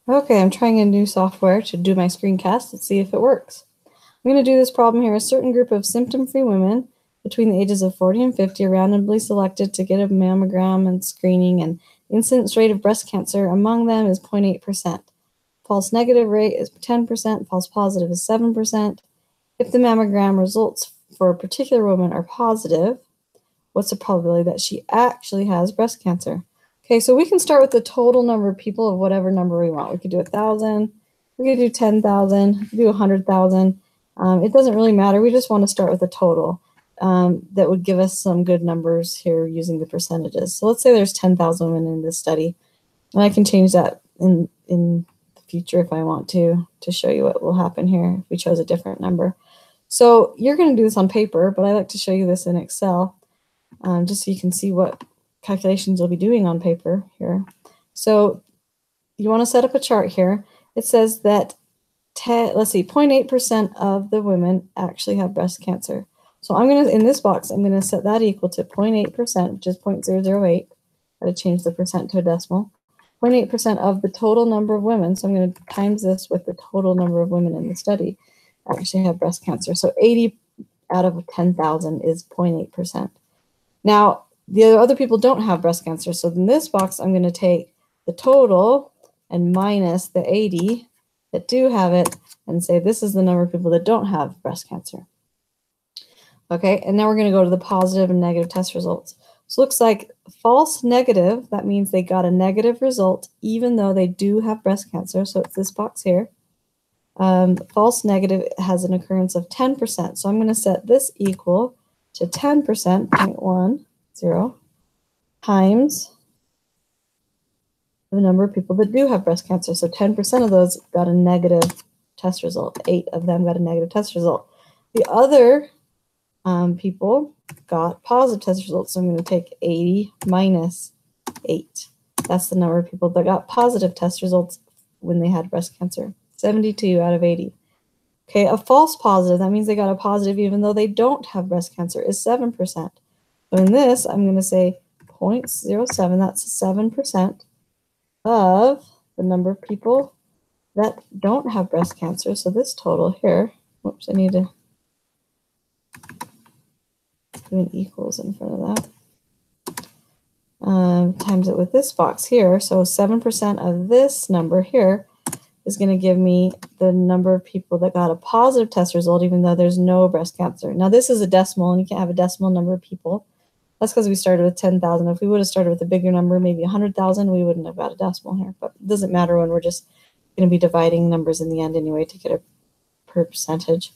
Okay, I'm trying a new software to do my screencast. Let's see if it works. I'm going to do this problem here. A certain group of symptom-free women between the ages of 40 and 50 are randomly selected to get a mammogram and screening, and the incidence rate of breast cancer among them is 0.8%. False negative rate is 10%, false positive is 7%. If the mammogram results for a particular woman are positive, what's the probability that she actually has breast cancer? Okay, so we can start with the total number of people of whatever number we want. We could do 1,000, we could do 10,000, we could do 100,000. It doesn't really matter. We just want to start with a total that would give us some good numbers here using the percentages. So let's say there's 10,000 women in this study, and I can change that in the future if I want to show you what will happen here if we chose a different number. So you're going to do this on paper, but I like to show you this in Excel just so you can see what calculations you'll be doing on paper here. So you want to set up a chart here. It says that, let's see, 0.8% of the women actually have breast cancer. So I'm going to, in this box, I'm going to set that equal to 0.8%, which is 0.008. Got to change the percent to a decimal. 0.8% of the total number of women. So I'm going to times this with the total number of women in the study actually have breast cancer. So 80 out of 10,000 is 0.8%. Now, the other people don't have breast cancer. So in this box, I'm going to take the total and minus the 80 that do have it and say this is the number of people that don't have breast cancer. Okay, and now we're going to go to the positive and negative test results. So it looks like false negative, that means they got a negative result even though they do have breast cancer. So it's this box here. False negative has an occurrence of 10%. So I'm going to set this equal to 10%, 0.10, times the number of people that do have breast cancer. So 10% of those got a negative test result. 8 of them got a negative test result. The other people got positive test results. So I'm going to take 80 minus 8. That's the number of people that got positive test results when they had breast cancer. 72 out of 80. Okay, a false positive, that means they got a positive even though they don't have breast cancer, is 7%. So in this, I'm going to say 0.07, that's 7% of the number of people that don't have breast cancer. So this total here, whoops, I need to do an equals in front of that. Times it with this box here. So 7% of this number here is going to give me the number of people that got a positive test result even though there's no breast cancer. Now this is a decimal and you can't have a decimal number of people. That's because we started with 10,000. If we would have started with a bigger number, maybe 100,000, we wouldn't have got a decimal here. But it doesn't matter when we're just going to be dividing numbers in the end anyway to get a percentage.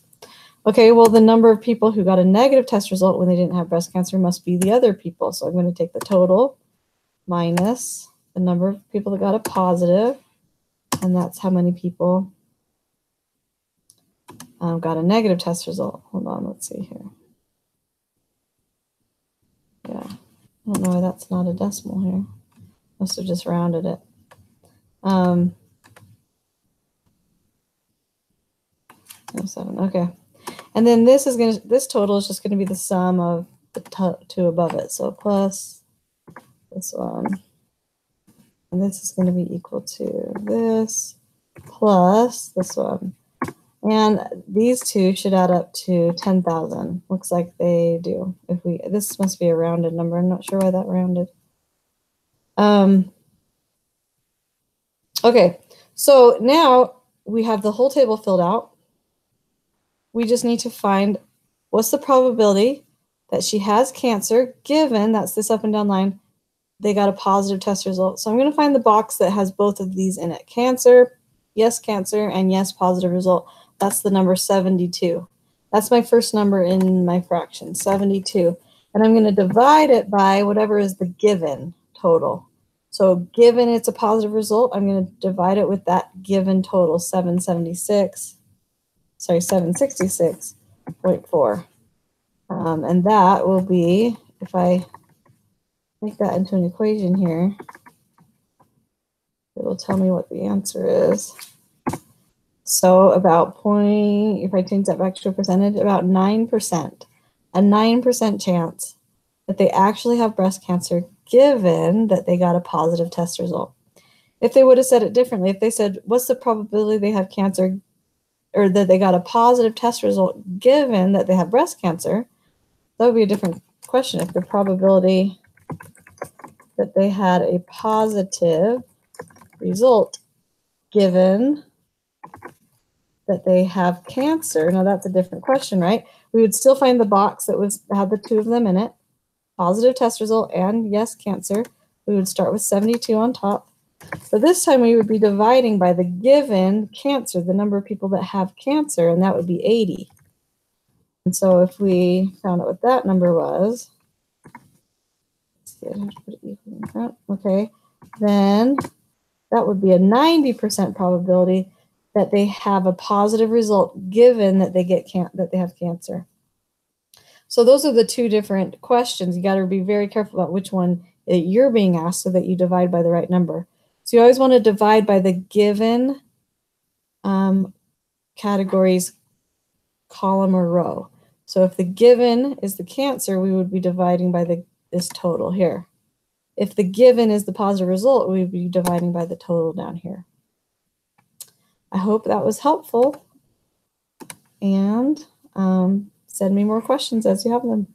Okay, well the number of people who got a negative test result when they didn't have breast cancer must be the other people. So I'm going to take the total minus the number of people that got a positive. And that's how many people got a negative test result. Hold on, let's see here. Yeah, I don't know why that's not a decimal here. Must have just rounded it. 7, okay. And then this total is just going to be the sum of the two above it. So plus this one. And this is going to be equal to this plus this one. And these two should add up to 10,000. Looks like they do. This must be a rounded number. I'm not sure why that rounded. Okay, so now we have the whole table filled out. We just need to find what's the probability that she has cancer given, that's this up and down line, they got a positive test result. So I'm going to find the box that has both of these in it. Cancer, and yes, positive result. That's the number 72. That's my first number in my fraction, 72. And I'm going to divide it by whatever is the given total. So given it's a positive result, I'm going to divide it with that given total, 766.4. And that will be, if I make that into an equation here, it will tell me what the answer is. So about if I change that back to a percentage, about 9%, a 9% chance that they actually have breast cancer given that they got a positive test result. If they would have said it differently, if they said, what's the probability they have cancer, or that they got a positive test result given that they have breast cancer, that would be a different question. If the probability that they had a positive result given that they have cancer, now that's a different question, right? We would still find the box that had the two of them in it, positive test result and yes, cancer. We would start with 72 on top. But this time we would be dividing by the given cancer, the number of people that have cancer, and that would be 80. And so if we found out what that number was, let's see, I have to put it equal in front. Okay, then that would be a 90% probability that they have a positive result given that they have cancer. So those are the two different questions. You got to be very careful about which one you're being asked so that you divide by the right number. So you always want to divide by the given categories column or row. So if the given is the cancer, we would be dividing by this total here. If the given is the positive result, we would be dividing by the total down here. I hope that was helpful. And send me more questions as you have them.